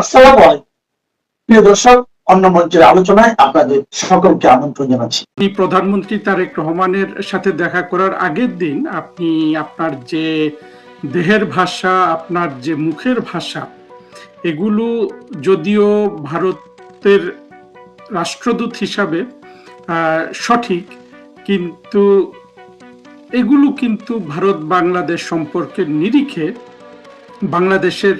আসসালামু আলাইকুম প্রিয় দর্শক, অন্য মঞ্চের আলোচনায় আপনাদের সকলকে আমন্ত্রণ জানাচ্ছি। প্রধানমন্ত্রী তারেক রহমানের সাথে দেখা করার আগের দিন আপনি আপনার যে দেহের ভাষা, আপনার যে মুখের ভাষা, এগুলো যদিও ভারতের রাষ্ট্রদূত হিসাবে সঠিক, কিন্তু এগুলো কিন্তু ভারত বাংলাদেশ সম্পর্কের নিরিখে বাংলাদেশের,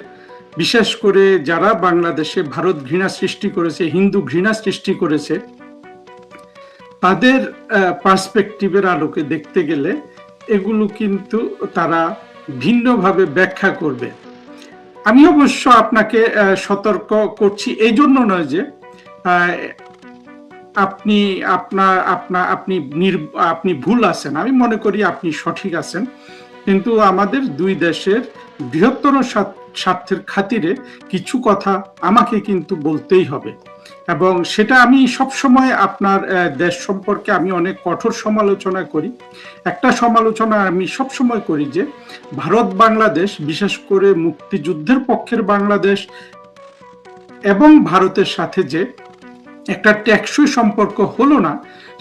বিশেষ করে যারা বাংলাদেশে ভারত ঘৃণা সৃষ্টি করেছে, হিন্দু ঘৃণা সৃষ্টি করেছে, তাদের পার্সপেক্টিভের আলোকে দেখতে গেলে এগুলো কিন্তু তারা ভিন্নভাবে ব্যাখ্যা করবে। আমি অবশ্য আপনাকে সতর্ক করছি এই জন্য নয় যে আপনি আপনি ভুল আছেন, আমি মনে করি আপনি সঠিক আছেন, কিন্তু আমাদের দুই দেশের বৃহত্তর স্বার্থের খাতিরে কিছু কথা আমাকে কিন্তু বলতেই হবে। এবং সেটা আমি সবসময় আপনার দেশ সম্পর্কে আমি অনেক কঠোর সমালোচনা করি। একটা সমালোচনা আমি সবসময় করি যে ভারত বাংলাদেশ, বিশেষ করে মুক্তিযুদ্ধের পক্ষের বাংলাদেশ এবং ভারতের সাথে যে একটা টেকসই সম্পর্ক হলো না,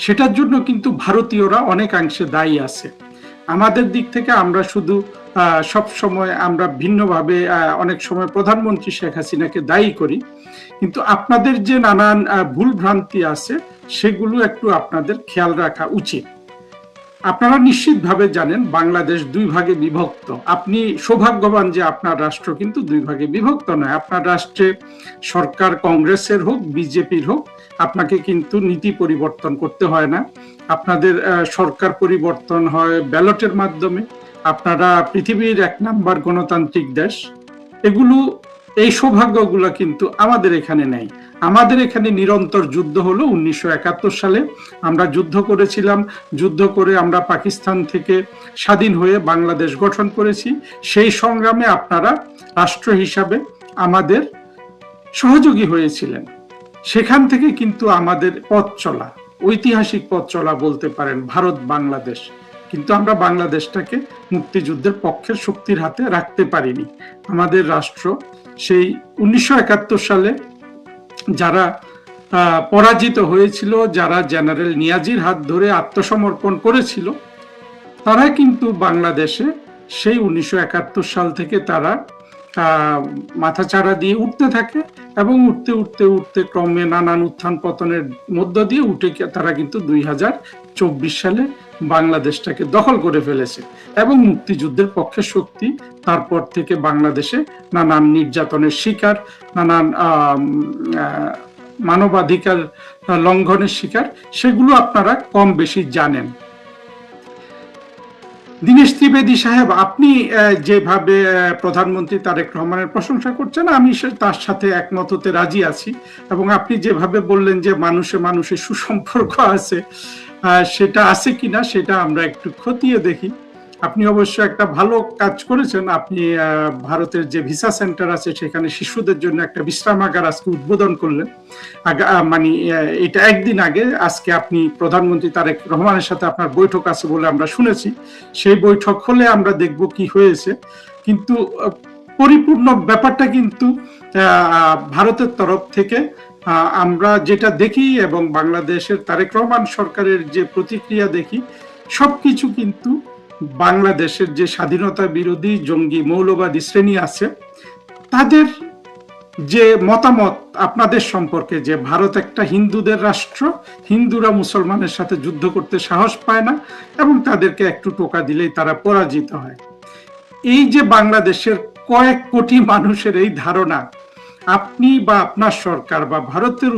সেটার জন্য কিন্তু ভারতীয়রা অনেকাংশে দায়ী আছে। আমাদের দিক থেকে আমরা শুধু সব সময় আমরা ভিন্নভাবে অনেক সময় প্রধানমন্ত্রী শেখ হাসিনাকে দায়ী করি, কিন্তু আপনাদের যে নানান ভুল ভ্রান্তি আছে সেগুলো একটু আপনাদের খেয়াল রাখা উচিত। আপনারা নিশ্চিতভাবে জানেন বাংলাদেশ দুই ভাগে বিভক্ত। আপনি সৌভাগ্যবান যে আপনার রাষ্ট্র কিন্তু দুই ভাগে বিভক্ত নয়। আপনার রাষ্ট্রে সরকার কংগ্রেসের হোক, বিজেপির হোক, আপনাকে কিন্তু নীতি পরিবর্তন করতে হয় না। আপনাদের সরকার পরিবর্তন হয় ব্যালটের মাধ্যমে। আপনারা পৃথিবীর 1 নাম্বার গণতান্ত্রিক দেশ। এই সৌভাগ্যগুলো কিন্তু আমাদের এখানে নেই। আমাদের এখানে নিরন্তর যুদ্ধ হলো। 1971 সালে আমরা যুদ্ধ করেছিলাম, যুদ্ধ করে আমরা পাকিস্তান থেকে স্বাধীন হয়ে বাংলাদেশ গঠন করেছি। সেই সংগ্রামে আপনারা রাষ্ট্র হিসাবে আমাদের সহযোগী হয়েছিলেন। সেখান থেকে কিন্তু আমাদের পথ চলা, ঐতিহাসিক পথ চলা বলতে পারেন ভারত বাংলাদেশ, কিন্তু আমরা বাংলাদেশটাকে মুক্তিযুদ্ধের পক্ষের শক্তির হাতে রাখতে পারিনি। আমাদের রাষ্ট্র সেই 1971 সালে যারা পরাজিত হয়েছিল, যারা জেনারেল নিয়াজির হাত ধরে আত্মসমর্পণ করেছিল, তারা কিন্তু বাংলাদেশে সেই 1971 সাল থেকে তারা মাথাচাড়া দিয়ে উঠতে থাকে এবং উঠতে উঠতে উঠতে ক্রমে নানান উত্থান পতনের মধ্য দিয়ে উঠে তারা কিন্তু 2024 সালে বাংলাদেশটাকে দখল করে ফেলেছে এবং মুক্তিযুদ্ধের পক্ষে শক্তি তারপর থেকে বাংলাদেশে নানান নির্যাতনের শিকার, নানান মানবাধিকার লঙ্ঘনের শিকার, সেগুলো আপনারা কম বেশি জানেন। দীনেশ ত্রিবেদী সাহেব, আপনি যেভাবে প্রধানমন্ত্রী তারেক রহমানের প্রশংসা করছেন, আমি তার সাথে একমত হতে রাজি আছি। এবং আপনি যেভাবে বললেন যে মানুষে মানুষে সুসম্পর্ক আছে, সেটা আছে কিনা সেটা আমরা একটু খতিয়ে দেখি। আপনি অবশ্য একটা ভালো কাজ করেছেন। আপনি ভারতের যে ভিসা সেন্টার আছে সেখানে শিশুদের জন্য একটা বিশ্রামাগার আজকে উদ্বোধন করলেন। মানে এটা একদিন আগে, আজকে আপনি প্রধানমন্ত্রী তারেক রহমানের সাথে আপনার বৈঠক আছে বলে আমরা শুনেছি। সেই বৈঠক হলে আমরা দেখব কি হয়েছে, কিন্তু পরিপূর্ণ ব্যাপারটা কিন্তু ভারতের তরফ থেকে আমরা যেটা দেখি এবং বাংলাদেশের তারেক রহমান সরকারের যে প্রতিক্রিয়া দেখি, সবকিছু কিন্তু বাংলাদেশের যে স্বাধীনতা বিরোধী জঙ্গি মৌলবাদী শ্রেণী আছে তাদের যে মতামত আপনাদের সম্পর্কে, যে ভারত একটা হিন্দুদের রাষ্ট্র, হিন্দুরা মুসলমানের সাথে যুদ্ধ করতে সাহস পায় না এবং তাদেরকে একটু টোকা দিলেই তারা পরাজিত হয়, এই যে বাংলাদেশের কয়েক কোটি মানুষের এই ধারণা, আপনি বা আপনার সরকার বা ভারতের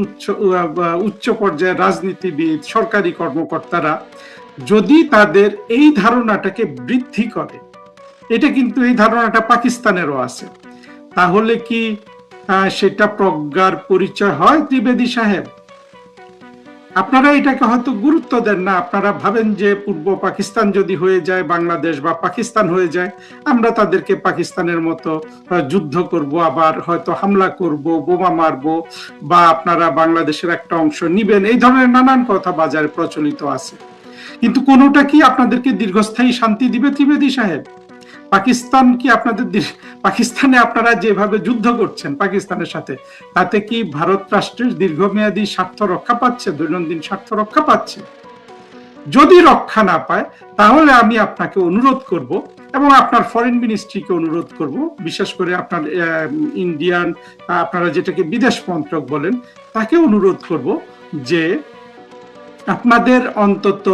উচ্চ পর্যায়ের রাজনীতিবিদ, সরকারি কর্মকর্তারা যদি তাদের এই ধারণাটাকে বৃদ্ধি করে, এটা কিন্তু এই ধারণাটা পাকিস্তানেরও আছে, তাহলে কি সেটা প্রজ্ঞার পরিচয় হয় ত্রিবেদী সাহেব? আপনারা এটাকে হয়তো গুরুত্ব দেন না। আপনারা ভাবেন যে পূর্ব পাকিস্তান যদি হয়ে যায় বাংলাদেশ, বা পাকিস্তান হয়ে যায়, আমরা তাদেরকে পাকিস্তানের মতো যুদ্ধ করব, আবার হয়তো হামলা করব, বোমা মারব, বা আপনারা বাংলাদেশের একটা অংশ নিবেন, এই ধরনের নানান কথা বাজারে প্রচলিত আছে। কিন্তু কোনোটা কি আপনাদেরকে দীর্ঘস্থায়ী শান্তি দিবে ত্রিবেদী সাহেব? পাকিস্তান কি আপনাদের পাকিস্তানে আপনারা যেভাবে যুদ্ধ করছেন পাকিস্তানের সাথে, তাতে কি ভারত রাষ্ট্রের দীর্ঘমেয়াদী স্বার্থ রক্ষা পাচ্ছে, দৈনন্দিন স্বার্থ রক্ষা পাচ্ছে? যদি রক্ষা না পায়, তাহলে আমি আপনাকে অনুরোধ করব এবং আপনার ফরেন মিনিস্ট্রিকে অনুরোধ করব, বিশেষ করে আপনার ইন্ডিয়ান, আপনারা যেটাকে বিদেশ মন্ত্রক বলেন, তাকে অনুরোধ করব যে আপনাদের অন্তত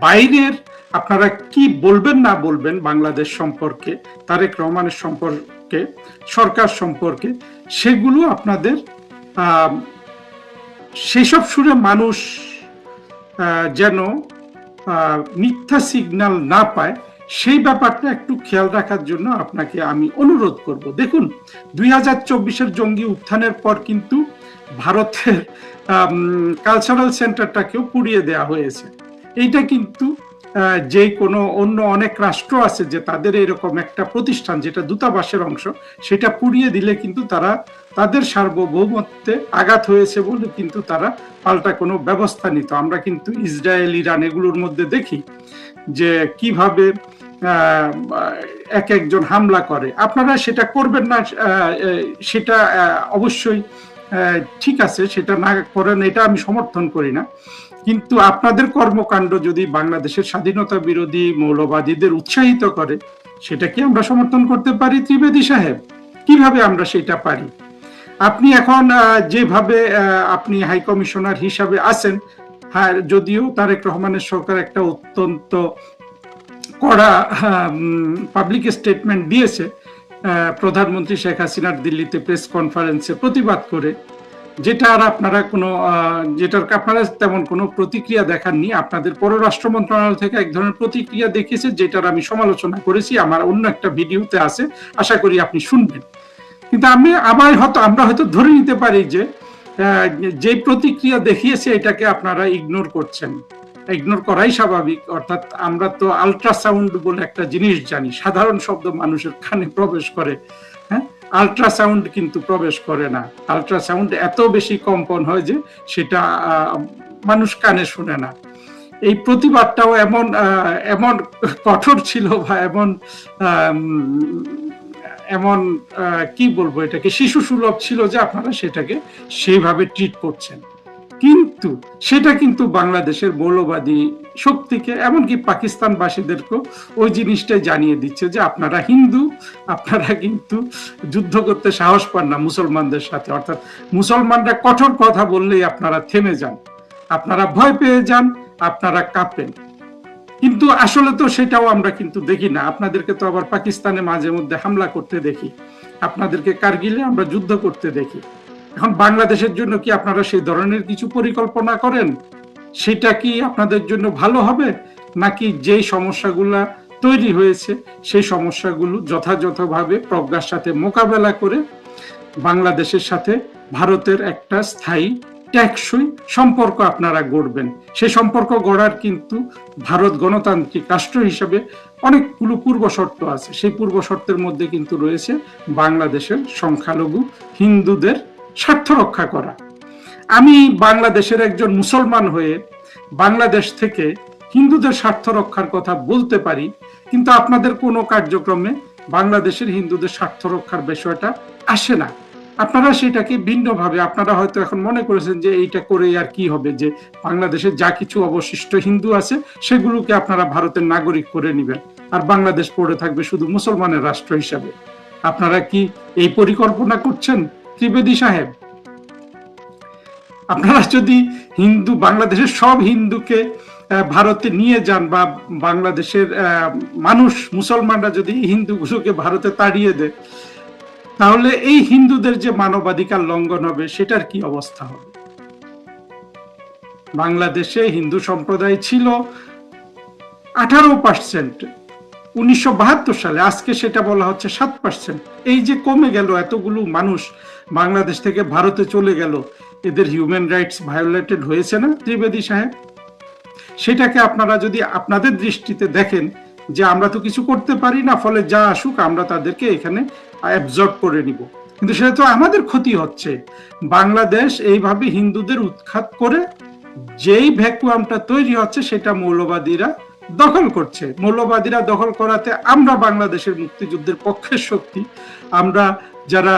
বাইরের আপনারা কি বলবেন না বলবেন বাংলাদেশ সম্পর্কে, তারেক রহমানের সম্পর্কে, সরকার সম্পর্কে, সেগুলো আপনাদের সেসব সুরে মানুষ যেন মিথ্যা সিগন্যাল না পায়, সেই ব্যাপারটা একটু খেয়াল রাখার জন্য আপনাকে আমি অনুরোধ করব। দেখুন, 2024-এর জঙ্গি উত্থানের পর কিন্তু ভারতের কালচারাল সেন্টারটাকেও পুড়িয়ে দেওয়া হয়েছে। এইটা কিন্তু যে কোনো অন্য অনেক রাষ্ট্র আছে যে তাদের এরকম একটা প্রতিষ্ঠান যেটা দূতাবাসের অংশ, সেটা পুড়িয়ে দিলে কিন্তু তারা তাদের সার্বভৌমত্বে আঘাত হয়েছে বলে কিন্তু তারা পাল্টা কোনো ব্যবস্থা নিত। আমরা কিন্তু ইসরায়েল, ইরান এগুলোর মধ্যে দেখি যে কিভাবে এক একজন হামলা করে। আপনারা সেটা করবেন না, সেটা অবশ্যই ঠিক আছে, সেটা না করেন, এটা আমি সমর্থন করি না। কিন্তু আপনাদের কর্মকাণ্ড যদি বাংলাদেশের স্বাধীনতা বিরোধী মৌলবাদীদের উৎসাহিত করে, সেটা কি আমরা সমর্থন করতে পারি ত্রিবেদী সাহেব? কিভাবে আমরা সেটা পারি? আপনি এখন যেভাবে আপনি হাই কমিশনার হিসাবে আছেন, হ্যাঁ, যদিও তারেক রহমানের সরকার একটা অত্যন্ত কড়া পাবলিক স্টেটমেন্ট দিয়েছে প্রধানমন্ত্রী শেখ হাসিনার দিল্লিতে প্রেস কনফারেন্সে প্রতিবাদ করে, যেটার আপনারা তেমন কোনো প্রতিক্রিয়া দেখাননি। আপনাদের পররাষ্ট্র মন্ত্রণালয় থেকে এক ধরনের প্রতিক্রিয়া দেখিয়েছে, যেটার আমি সমালোচনা করেছি, আমার অন্য একটা ভিডিওতে আছে, আশা করি আপনি শুনবেন। কিন্তু আমরা হয়তো ধরে নিতে পারি যে প্রতিক্রিয়া দেখিয়েছে এটাকে আপনারা ইগনোর করছেন। ইগনোর করাই স্বাভাবিক। অর্থাৎ আমরা তো আল্ট্রাসাউন্ড বলে একটা জিনিস জানি, সাধারণ শব্দ মানুষের কানে প্রবেশ করে, হ্যাঁ, আল্ট্রাসাউন্ড কিন্তু প্রবেশ করে না। আল্ট্রাসাউন্ড এত বেশি কম্পন হয় যে সেটা মানুষ কানে শুনে না। এই প্রতিবাদটাও এমন কঠোর ছিল বা এমন কি বলবো, এটাকে শিশু সুলভ ছিল যে আপনারা সেটাকে সেইভাবে ট্রিট করছেন। কিন্তু সেটা কিন্তু বাংলাদেশের মৌলবাদী শক্তিকে, এমনকি পাকিস্তানবাসীদেরকেও ওই জিনিসটাই জানিয়ে দিচ্ছে যে আপনারা হিন্দু, আপনারা কিন্তু যুদ্ধ করতে সাহস পান না মুসলমানদের সাথে। অর্থাৎ মুসলমানরা কঠোর কথা বললেই আপনারা থেমে যান, আপনারা ভয় পেয়ে যান, আপনারা কাঁপেন। কিন্তু আসলে তো সেটাও আমরা কিন্তু দেখি না। আপনাদেরকে তো আবার পাকিস্তানে মাঝে মধ্যে হামলা করতে দেখি, আপনাদেরকে কারগিলে আমরা যুদ্ধ করতে দেখি। এখন বাংলাদেশের জন্য কি আপনারা সেই ধরনের কিছু পরিকল্পনা করেন? সেটা কি আপনাদের জন্য ভালো হবে, নাকি যেই সমস্যাগুলা তৈরি হয়েছে সেই সমস্যাগুলো যথাযথভাবে প্রজ্ঞার সাথে মোকাবেলা করে বাংলাদেশের সাথে ভারতের একটা স্থায়ী টেকসই সম্পর্ক আপনারা গড়বেন? সেই সম্পর্ক গড়ার কিন্তু ভারত গণতান্ত্রিক রাষ্ট্র হিসেবে অনেকগুলো পূর্ব শর্ত আছে। সেই পূর্ব শর্তের মধ্যে কিন্তু রয়েছে বাংলাদেশের সংখ্যালঘু হিন্দুদের স্বার্থ রক্ষা করা। আমি বাংলাদেশের একজন মুসলমান হয়ে বাংলাদেশ থেকে হিন্দুদের স্বার্থ রক্ষার কথা বলতে পারি, কিন্তু আপনাদের কোনো কার্যক্রমে বাংলাদেশের হিন্দুদের স্বার্থ রক্ষার বিষয়টা আসে না। আপনারা সেটাকে ভিন্নভাবে, আপনারা হয়তো এখন মনে করেছেন যে এইটা করে আর কি হবে, যে বাংলাদেশে যা কিছু অবশিষ্ট হিন্দু আছে সেগুলোকে আপনারা ভারতের নাগরিক করে নেবেন, আর বাংলাদেশ পড়ে থাকবে শুধু মুসলমানের রাষ্ট্র হিসাবে। আপনারা কি এই পরিকল্পনা করছেন ত্রিবেদী সাহেব? আপনারা যদি বাংলাদেশের সব হিন্দুকে ভারতে নিয়ে যান, বা বাংলাদেশের মানুষ মুসলমানরা যদি হিন্দুগুলোকে ভারতে তাড়িয়ে দেয়, তাহলে এই হিন্দুদের যে মানবাধিকার লঙ্ঘন হবে সেটার কি অবস্থা হবে? বাংলাদেশে হিন্দু সম্প্রদায় ছিল 18%, 1972 সালে, আজকে সেটা বলা হচ্ছে 7%। এই যে কমে গেল, এতগুলো মানুষ বাংলাদেশ থেকে ভারতে চলে গেল, এদের হিউম্যান রাইটস ভায়োলেটেড হয়েছে না ত্রিবেদী সাহেব? সেটাকে আপনারা যদি আপনাদের দৃষ্টিতে দেখেন যে আমরা তো কিছু করতে পারি না, ফলে যা আসুক আমরা তাদেরকে এখানে অ্যাবজর্ব করে নিব, কিন্তু সেটা তো আমাদের ক্ষতি হচ্ছে। বাংলাদেশ এইভাবে হিন্দুদের উৎখাত করে যেই ভ্যাকুয়ামটা তৈরি হচ্ছে সেটা মৌলবাদীরা দখল করছে। মৌলবাদীরা দখল করাতে আমরা বাংলাদেশের মুক্তিযুদ্ধের পক্ষের শক্তি, আমরা যারা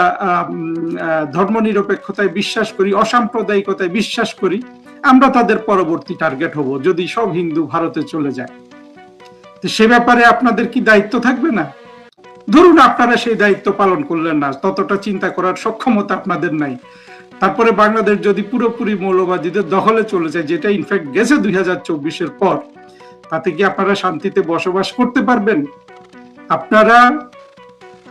ধর্মনিরপেক্ষতায় বিশ্বাস করি, অসাম্প্রদায়িকতায় বিশ্বাস করি, আমরা তাদের পরবর্তী টার্গেট হব যদি সব হিন্দু ভারতে চলে যায়। তো সে ব্যাপারে আপনাদের কি দায়িত্ব থাকবে না? ধরুন আপনারা সেই দায়িত্ব পালন করলেন না, ততটা চিন্তা করার সক্ষমতা আপনাদের নাই, তারপরে বাংলাদেশ যদি পুরোপুরি মৌলবাদীদের দখলে চলে যায়, যেটা ইনফ্যাক্ট গেছে 2024-এর পর, তাতে কি আপনারা শান্তিতে বসবাস করতে পারবেন?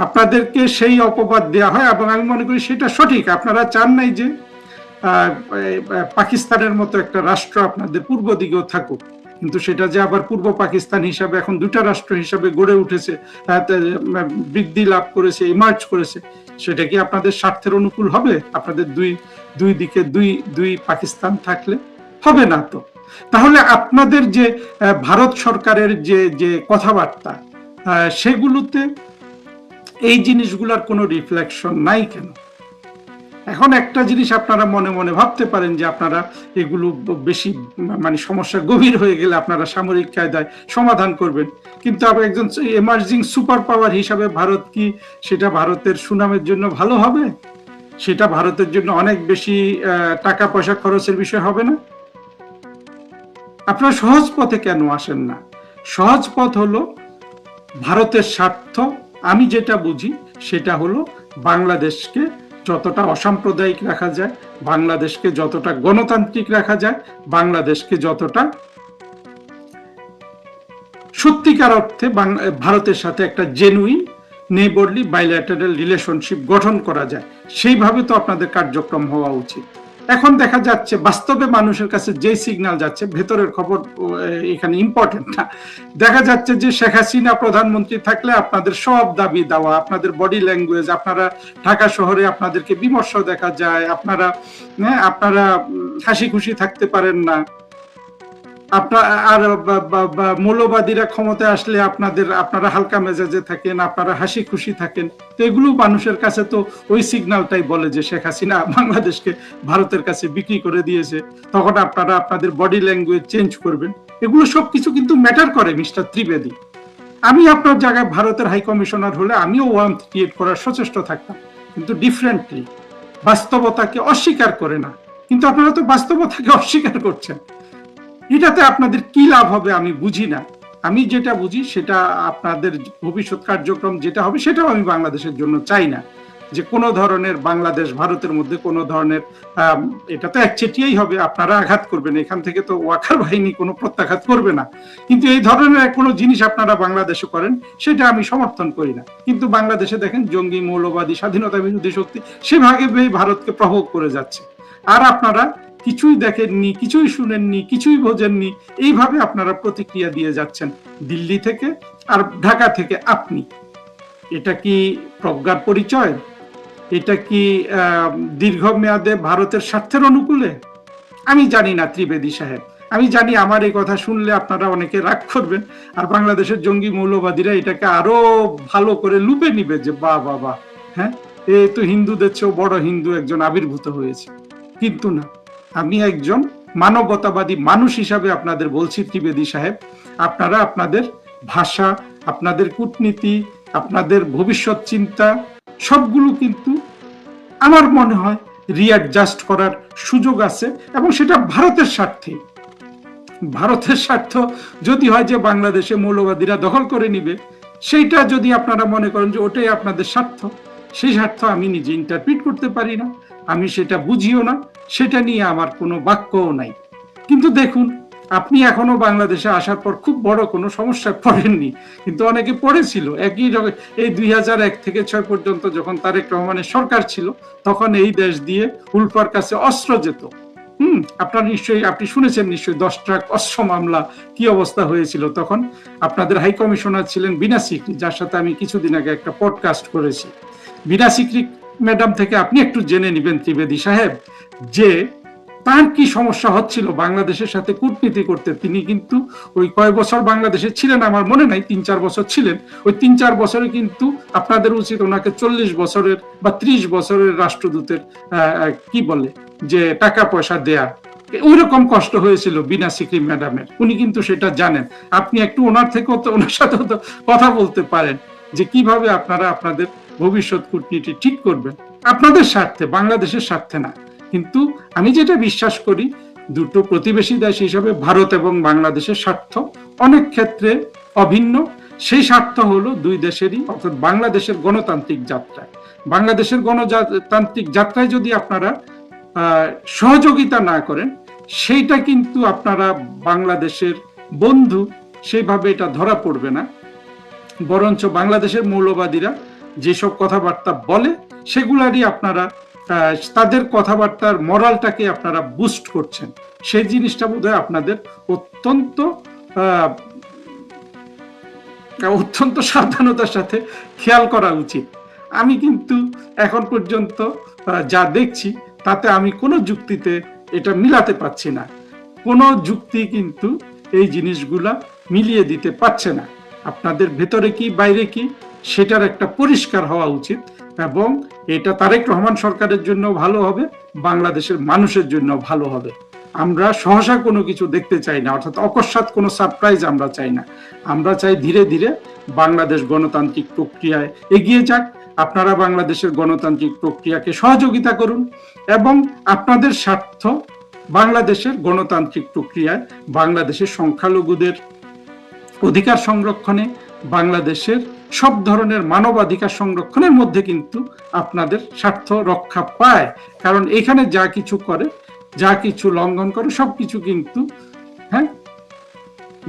আপনাদেরকে সেই অপবাদ দেওয়া হয়, এবং আমি মনে করি সেটা সঠিক। আপনারা চান নাই যে পাকিস্তানের মতো একটা রাষ্ট্র আপনাদের পূর্ব দিকেও থাকুক, কিন্তু সেটা যে আবার পূর্ব পাকিস্তান হিসাবে এখন দুটা রাষ্ট্র হিসাবে গড়ে উঠেছে, বৃদ্ধি লাভ করেছে, ইমার্জ করেছে, সেটা কি আপনাদের স্বার্থের অনুকূল হবে? আপনাদের দুই দিকে দুই পাকিস্তান থাকলে হবে না তো। তাহলে আপনাদের যে ভারত সরকারের যে কথাবার্তা, সেগুলোতে এই জিনিসগুলোর কোনো রিফ্লেকশন নাই কেন? এখন একটা জিনিস আপনারা মনে মনে ভাবতে পারেন যে আপনারা এগুলো বেশি মানে সমস্যা গভীর হয়ে গেলে আপনারা সামরিক কায়দায় সমাধান করবেন, কিন্তু একজন এমার্জিং সুপার পাওয়ার হিসাবে ভারত কি সেটা ভারতের সুনামের জন্য ভালো হবে? সেটা ভারতের জন্য অনেক বেশি টাকা পয়সা খরচের বিষয় হবে না? আপনারা সহজ পথে কেন আসেন না? সহজ পথ হলো ভারতের স্বার্থ। আমি যেটা বুঝি সেটা হলো বাংলাদেশকে যতটা অসাম্প্রদায়িক রাখা যায়, বাংলাদেশকে যতটা গণতান্ত্রিক রাখা যায়, বাংলাদেশকে যতটা সত্যিকার অর্থে ভারতের সাথে একটা জেনুইন নেইবারলি বাইল্যাটারাল রিলেশনশিপ গঠন করা যায়, সেইভাবে তো আপনাদের কার্যক্রম হওয়া উচিত। এখন দেখা যাচ্ছে বাস্তবে মানুষের কাছে যে সিগন্যাল যাচ্ছে, ভেতরের খবর এখানে ইম্পর্টেন্ট না, দেখা যাচ্ছে যে শেখ হাসিনা প্রধানমন্ত্রী থাকলে আপনাদের সব দাবি দাওয়া, আপনাদের বডি ল্যাঙ্গুয়েজ, আপনারা ঢাকা শহরে আপনাদেরকে বিমর্ষ দেখা যায়, আপনারা হাসি খুশি থাকতে পারেন না, আর মৌলবাদীরা ক্ষমতায় আসলে আপনারা হালকা মেজাজে থাকেন, আপনারা হাসি খুশি থাকেন। তো এগুলো মানুষের কাছে তো ওই সিগন্যালটাই বলে যে শেখ হাসিনা বাংলাদেশকে ভারতের কাছে বিক্রি করে দিয়েছে, তখন আপনারা আপনাদের বডি ল্যাঙ্গুয়েজ চেঞ্জ করবেন। এগুলো সবকিছু কিন্তু ম্যাটার করে মিস্টার ত্রিবেদী। আমি আপনার জায়গায় ভারতের হাই কমিশনার হলে আমিও ওয়ার্মথ ক্রিয়েট করার সচেষ্ট থাকতাম, কিন্তু ডিফারেন্টলি, বাস্তবতাকে অস্বীকার করে না। কিন্তু আপনারা তো বাস্তবতাকে অস্বীকার করছেন। এটাতে আপনাদের কি লাভ হবে আমি বুঝি না। আমি যেটা বুঝি সেটা আপনাদের ভবিষ্যৎ কার্যক্রম যেটা হবে সেটাও আমি বাংলাদেশের জন্য চাই না, যে কোনো ধরনের বাংলাদেশ ভারতের মধ্যে কোনো ধরনের এটা তো একচেটিয়াই হবে, আপনারা আঘাত করবেন, এখান থেকে তো ওয়াকার বাহিনী কোনো প্রত্যাঘাত করবে না, কিন্তু এই ধরনের কোনো জিনিস আপনারা বাংলাদেশে করেন সেটা আমি সমর্থন করি না। কিন্তু বাংলাদেশে দেখেন জঙ্গি, মৌলবাদী, স্বাধীনতা বিরোধী শক্তি সেভাবে ভারতকে প্রভোগ করে যাচ্ছে, আর আপনারা কিছুই দেখেননি, কিছুই শুনেননি, কিছুই বোঝেননি, এইভাবে আপনারা প্রতিক্রিয়া দিয়ে যাচ্ছেন দিল্লি থেকে আর ঢাকা থেকে। আপনি এটা কি প্রজ্ঞার পরিচয়? এটা কি দীর্ঘমেয়াদে ভারতের স্বার্থের অনুকূলে? আমি জানি না ত্রিবেদী সাহেব, আমি জানি আমার এই কথা শুনলে আপনারা অনেকে রাগ করবেন, আর বাংলাদেশের জঙ্গি মৌলবাদীরা এটাকে আরো ভালো করে লুপে নিবে যে বাহ, হ্যাঁ, এ তো হিন্দুদের চেয়েও বড় হিন্দু একজন আবির্ভূত হয়েছে। কিন্তু না, আমি একজন মানবতাবাদী মানুষ হিসাবে আপনাদের বলছি ত্রিবেদী সাহেব, আপনারা আপনাদের ভাষা, আপনাদের কূটনীতি, আপনাদের ভবিষ্যৎ চিন্তা সবগুলো কিন্তু আমার মনে হয় রিঅ্যাডজাস্ট করার সুযোগ আছে, এবং সেটা ভারতের স্বার্থে। ভারতের স্বার্থ যদি হয় যে বাংলাদেশে মৌলবাদীরা দখল করে নিবে, সেইটা যদি আপনারা মনে করেন যে ওটাই আপনাদের স্বার্থ, সেই স্বার্থ আমি নিজে ইন্টারপ্রিট করতে পারি না, আমি সেটা বুঝিও না, সেটা নিয়ে আমার কোনো বাক্যও নাই। কিন্তু দেখুন, আপনি এখনো বাংলাদেশে আসার পর খুব বড় কোনো সমস্যায় পড়েননি, কিন্তু অনেকে পড়েছিল। এই 2001 থেকে 6 পর্যন্ত যখন তারেক রহমানের সরকার ছিল, তখন এই দেশ দিয়ে উল্ফার কাছে অস্ত্র যেত। আপনি শুনেছেন নিশ্চয়ই 10 ট্রাক অস্ত্র মামলা কি অবস্থা হয়েছিল তখন। আপনাদের হাই কমিশনার ছিলেন বীণা সিকরি, যার সাথে আমি কিছুদিন আগে একটা পডকাস্ট করেছি। বীণা সিকরি ম্যাডাম থেকে আপনি একটু জেনে নেবেন ত্রিবেদী সাহেব, যে তার কি সমস্যা হচ্ছিল বাংলাদেশের সাথে কূটনীতি করতে। তিনি কিন্তু ওই কয় বছর বাংলাদেশে ছিলেন আমার মনে নাই, 3-4 বছর ছিলেন। ওই 3-4 বছরে কিন্তু আপনাদের উচিত ওনাকে 40 বছরের বা 30 বছরের রাষ্ট্রদূতের কি বলে যে টাকা পয়সা দেয়া, ওই রকম কষ্ট হয়েছিল বিনা সিকরি ম্যাডামের, উনি কিন্তু সেটা জানেন। আপনি একটু ওনার থেকেও তো, ওনার সাথেও তো কথা বলতে পারেন যে কিভাবে আপনারা আপনাদের ভবিষ্যৎ কূটনীতি ঠিক করবেন আপনাদের স্বার্থে, বাংলাদেশের স্বার্থে না। কিন্তু আমি যেটা বিশ্বাস করি, দুটো প্রতিবেশী দেশ হিসাবে ভারত এবং বাংলাদেশের স্বার্থ অনেক ক্ষেত্রে অভিন্ন। সেই স্বার্থ হলো দুই দেশেরই, অর্থাৎ বাংলাদেশের গণতান্ত্রিক যাত্রায়। বাংলাদেশের গণতান্ত্রিক যাত্রায় যদি আপনারা সহযোগিতা না করেন, সেইটা কিন্তু আপনারা বাংলাদেশের বন্ধু সেইভাবে এটা ধরা পড়বে না। বরঞ্চ বাংলাদেশের মৌলবাদীরা যেসব কথাবার্তা বলে সেগুলারই আপনারা তাদের কথাবার্তার মরালটাকে আপনারা বুস্ট করছেন। সেই জিনিসটা বোধহয় আপনাদের অত্যন্ত অত্যন্ত সাবধানতার সাথে খেয়াল করা উচিত। আমি কিন্তু এখন পর্যন্ত যা দেখছি তাতে আমি কোনো যুক্তিতে এটা মিলাতে পারছি না। কোনো যুক্তি কিন্তু এই জিনিসগুলা মিলিয়ে দিতে পারছে না। আপনাদের ভেতরে কি বাইরে কি সেটার একটা পরিষ্কার হওয়া উচিত, এবং এটা তারেক রহমান সরকারের জন্য ভালো হবে, বাংলাদেশের মানুষের জন্য ভালো হবে। আমরা সহসা কোনো কিছু দেখতে চাই না, অর্থাৎ অকস্মাৎ কোনো সারপ্রাইজ আমরা চাই না। আমরা চাই ধীরে ধীরে বাংলাদেশ গণতান্ত্রিক প্রক্রিয়ায় এগিয়ে যাক। আপনারা বাংলাদেশের গণতান্ত্রিক প্রক্রিয়াকে সহযোগিতা করুন, এবং আপনাদের স্বার্থ বাংলাদেশের গণতান্ত্রিক প্রক্রিয়ায় বাংলাদেশের সংখ্যালঘুদের অধিকার সংরক্ষণে, বাংলাদেশের সব ধরনের মানবাধিকার সংরক্ষণের মধ্যে কিন্তু আপনাদের স্বার্থ রক্ষা পায়। কারণ এখানে যা কিছু করে, যা কিছু লঙ্ঘন করে, সবকিছু কিন্তু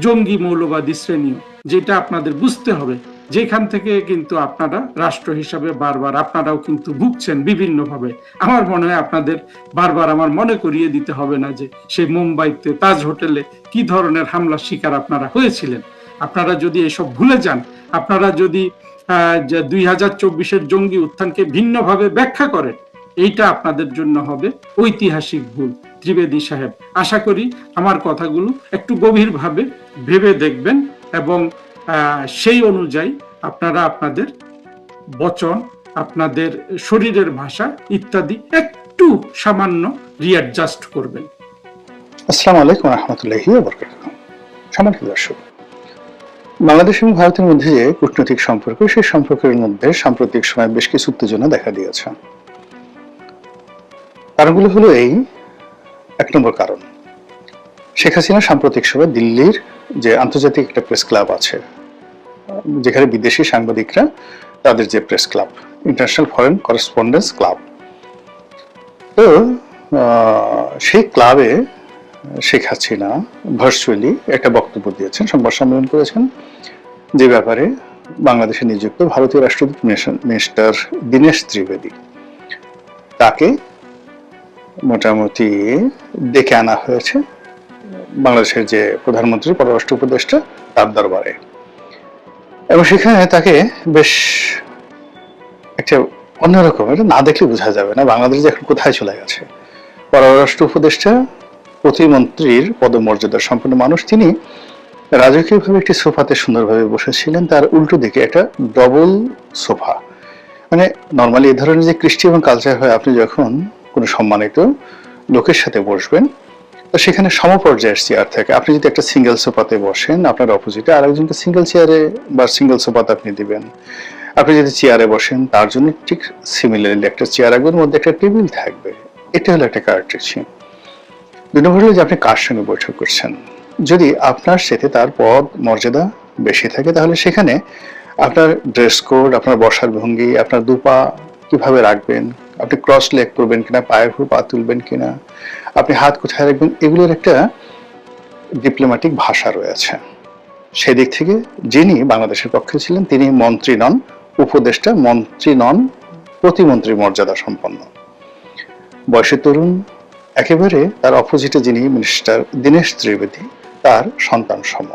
জঙ্গি মৌলবাদী শ্রেণী, যেটা আপনাদের বুঝতে হবে। যেখান থেকে কিন্তু আপনারা রাষ্ট্র হিসাবে বারবার আপনারাও কিন্তু ভুগছেন বিভিন্নভাবে। আমার মনে হয় আপনাদের বারবার আমার মনে করিয়ে দিতে হবে না যে সেই মুম্বাইতে তাজ হোটেলে কি ধরনের হামলার শিকার আপনারা হয়েছিলেন। আপনারা যদি এসব ভুলে যান, আপনারা যদি 2024-এর জঙ্গি উত্থানকে ভিন্নভাবে ব্যাখ্যা করেন, এইটা আপনাদের জন্য হবে ঐতিহাসিক ভুল। ত্রিবেদী সাহেব, আশা করি আমার কথাগুলো একটু গভীরভাবে ভেবে দেখবেন, এবং সেই অনুযায়ী আপনারা আপনাদের বচন, আপনাদের শরীরের ভাষা ইত্যাদি একটু সামান্য রিঅ্যাডজাস্ট করবেন। আসসালামু আলাইকুম রহমতুল্লাহি ওয়া বারাকাতুহু। সম্মানিত দর্শক, বাংলাদেশ এবং ভারতের মধ্যে যে কূটনৈতিক সম্পর্ক, সেই সম্পর্কের মধ্যে সাম্প্রতিক সময়ে বেশ কিছু উত্তেজনা দেখা দিয়েছে। কারণগুলো হলো এই: 1 নম্বর কারণ, শেখ হাসিনা সাম্প্রতিক সময়ে দিল্লির যে আন্তর্জাতিক একটা প্রেস ক্লাব আছে, যেখানে বিদেশি সাংবাদিকরা তাদের যে press club, international foreign correspondence club, তো সেই ক্লাবে শেখ হাসিনা ভার্চুয়ালি একটা বক্তব্য দিয়েছেন, সংবাদ সম্মেলন করেছেন, যে ব্যাপারে বাংলাদেশে নিযুক্ত ভারতীয় রাষ্ট্রদূত মিস্টার দীনেশ ত্রিবেদী, তাকে মোটামুটি ডেকে আনা হয়েছে বাংলাদেশের যে প্রধানমন্ত্রী, পররাষ্ট্র উপদেষ্টা, তার দরবারে। এবং সেখানে তাকে বেশ একটা অন্যরকম, এটা না দেখলে বোঝা যাবে না বাংলাদেশ যে এখন কোথায় চলে গেছে। পররাষ্ট্র উপদেষ্টা, প্রতিমন্ত্রীর পদমর্যাদা সম্পন্ন মানুষ, তিনি রাজকীয়ভাবে একটি সোফাতে সুন্দরভাবে বসেছিলেন, তার উল্টো দিকে একটা ডবল সোফা। মানে নর্মালি এই ধরনের যে কৃষ্টি এবং কালচার হয়, আপনি যখন কোনো সম্মানিত লোকের সাথে বসবেন, তো সেখানে সমপর্যায়ের চেয়ার থাকে। আপনি যদি একটা সিঙ্গেল সোফাতে বসেন, আপনার অপোজিটে আরেকজনকে সিঙ্গেল চেয়ারে বা সিঙ্গেল সোফাতে আপনি দিবেন। আপনি যদি চেয়ারে বসেন, তার জন্য ঠিক সিমিলারলি একটা চেয়ার রাখবেন, মধ্যে একটা টেবিল থাকবে। এটা হলো একটা কার্টেসি। 2 নম্বর হলো যে আপনি কার সঙ্গে বৈঠক করছেন। যদি আপনার সাথে তার পদ মর্যাদা বেশি থাকে, তাহলে সেখানে আপনার ড্রেস কোড, আপনার বসার ভঙ্গি, আপনার দুপা কিভাবে রাখবেন, আপনি ক্রস লেগ করবেন কিনা, পায়ের উপর পা তুলবেন কিনা, আপনি হাত কোথায় রাখবেন, এগুলোর একটা ডিপ্লোম্যাটিক ভাষা রয়েছে। সেদিক থেকে যিনি বাংলাদেশের পক্ষে ছিলেন, তিনি মন্ত্রী নন, উপদেষ্টা, মন্ত্রী নন, প্রতিমন্ত্রী মর্যাদা সম্পন্ন, বয়সে তরুণ। একেবারে তার অপোজিটে যিনি মিস্টার দীনেশ ত্রিবেদী, তার সন্তান সম।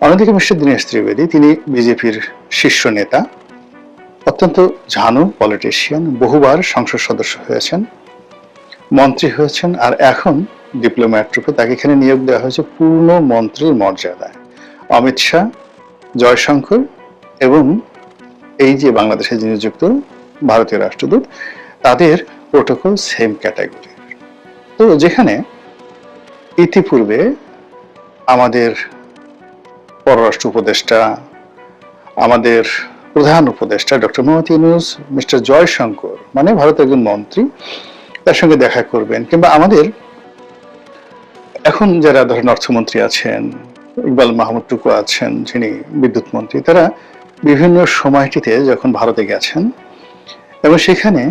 অন্যদিকে মিস্টার দীনেশ ত্রিবেদী, তিনি বিজেপির শীর্ষ নেতা, অত্যন্ত ঝানু পলিটিশিয়ান, বহুবার সংসদ সদস্য হয়েছেন, মন্ত্রী হয়েছেন, আর এখন ডিপ্লোম্যাট রূপে তাকে এখানে নিয়োগ দেওয়া হয়েছে পূর্ণ মন্ত্রীর মর্যাদায়। অমিত শাহ, জয়শঙ্কর এবং এই যে বাংলাদেশে যিনি নিযুক্ত ভারতীয় রাষ্ট্রদূত, তাদের প্রোটোকল সেম ক্যাটাগরি। তো তো যেখানে ইতিপূর্বে আমাদের পররাষ্ট্র উপদেষ্টা, আমাদের প্রধান উপদেষ্টা ডক্টর মোহাম্মদ ইউনূস, মিস্টার জয়শঙ্কর মানে ভারতের একজন মন্ত্রী, তার সঙ্গে দেখা করবেন, কিংবা আমাদের এখন যারা ধরেন অর্থমন্ত্রী আছেন, ইকবাল মাহমুদ টুকু আছেন যিনি বিদ্যুৎ মন্ত্রী, তারা বিভিন্ন সময়টিতে যখন ভারতে গেছেন এবং সেখানে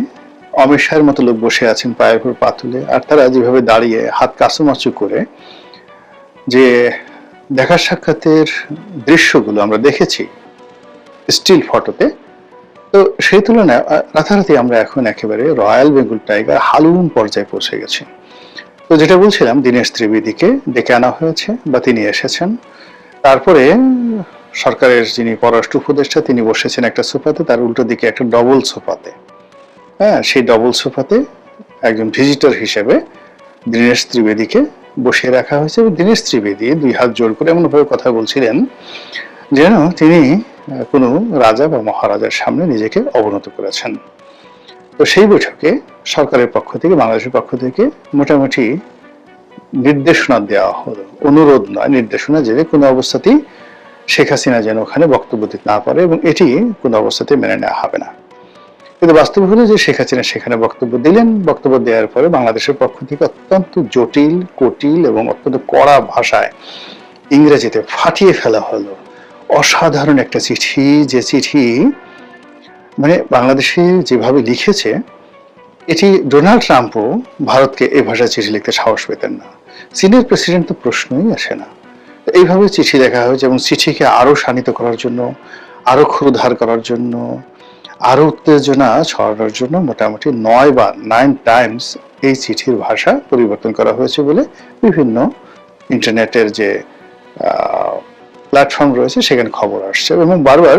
অমিত শাহের মতো লোক বসে আছেন পায়ের উপর পা তুলে, আর তারা যেভাবে দাঁড়িয়ে হাত কাঁচুমাচু করে যে দেখা সাক্ষাতের দৃশ্যগুলো আমরা দেখেছি স্টিল ফটোতে, তো সেই তুলনায় রাতারাতি আমরা এখন একেবারে রয়্যাল বেঙ্গল টাইগার হালুম পর্যায়ে পৌঁছে গেছি। তো যেটা বলছিলাম, দীনেশ ত্রিবেদীকে ডেকে আনা হয়েছে বা তিনি এসেছেন, তারপরে সরকারের যিনি পররাষ্ট্র উপদেষ্টা তিনি বসেছেন একটা সোফাতে, তার উল্টো দিকে একটা ডবল সোফাতে, হ্যাঁ সেই ডবল সোফাতে একজন ভিজিটর হিসেবে দীনেশ ত্রিবেদীকে বসিয়ে রাখা হয়েছে এবং দীনেশ ত্রিবেদী দুই হাত জোড় করে এমনভাবে কথা বলছিলেন যেন তিনি কোনো রাজা বা মহারাজার সামনে নিজেকে অবনত করেছেন। তো সেই বৈঠকে সরকারের পক্ষ থেকে, বাংলাদেশের পক্ষ থেকে মোটামুটি নির্দেশনা দেওয়া হলো, অনুরোধ নয় নির্দেশনা, যে কোনো অবস্থাতেই শেখ হাসিনা যেন ওখানে বক্তব্য দিতে না পারে এবং এটি কোনো অবস্থাতে মেনে নেওয়া হবে না। কিন্তু বাস্তব হলো যে শেখ হাসিনা সেখানে বক্তব্য দিলেন। বক্তব্য দেওয়ার পরে বাংলাদেশের পক্ষ থেকে অত্যন্ত জটিল, কুটিল এবং অত্যন্ত কড়া ভাষায় ইংরেজিতে ফাটিয়ে ফেলা হলো অসাধারণ একটা চিঠি, যে চিঠি মানে বাংলাদেশে যেভাবে লিখেছে, এটি ডোনাল্ড ট্রাম্পও ভারতকে এই ভাষায় চিঠি লিখতে সাহস পেতেন না। চীনের প্রেসিডেন্ট তো প্রশ্নই আসে না। এইভাবে চিঠি লেখা হয়েছে এবং চিঠিকে আরো শানিত করার জন্য, আরো ক্ষুরধার করার জন্য, আরো উত্তেজনা ছড়ানোর জন্য মোটামুটি 9 টাইমস এই চিঠির ভাষা পরিবর্তন করা হয়েছে বলে বিভিন্ন ইন্টারনেটের যে প্ল্যাটফর্ম রয়েছে সেখানে খবর আসছে। এবং বারবার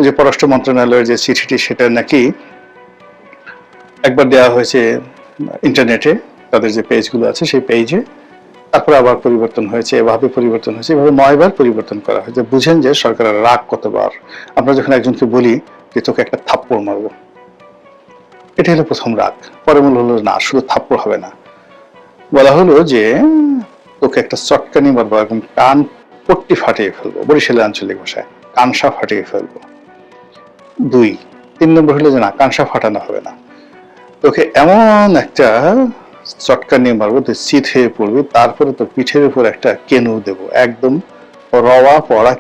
যে পররাষ্ট্র মন্ত্রণালয়ের যে চিঠিটি সেটা নাকি একবার দেওয়া হয়েছে ইন্টারনেটে, তাদের যে পেজগুলো আছে সেই পেজে, তারপর আবার পরিবর্তন হয়েছে, এভাবে পরিবর্তন হয়েছে, এভাবে 9 বার পরিবর্তন করা হয়েছে। বুঝেন যে সরকারের রাগ কতবার। আমরা যখন একজনকে বলি যে তোকে একটা থাপ্পড় মারবো, এটা হলো প্রথম রাগ। পরে মনে হলো না, শুধু থাপ্পড় হবে না, বলা হলো যে তোকে একটা চটকানি মারবো এবং কান পট্টি ফাটিয়ে ফেলবো, বরিশালের আঞ্চলিক ভাষায় কানসা ফাটিয়ে ফেলবো। 3 নম্বর হলো যে না, কানসা ফাটানো হবে না, তোকে এমন একটা চটকানি মারবো তুই চিত হয়ে পড়বি, তারপরে তোর পিঠের উপর একটা কেনু দেবো, একদম রওয়া পড়া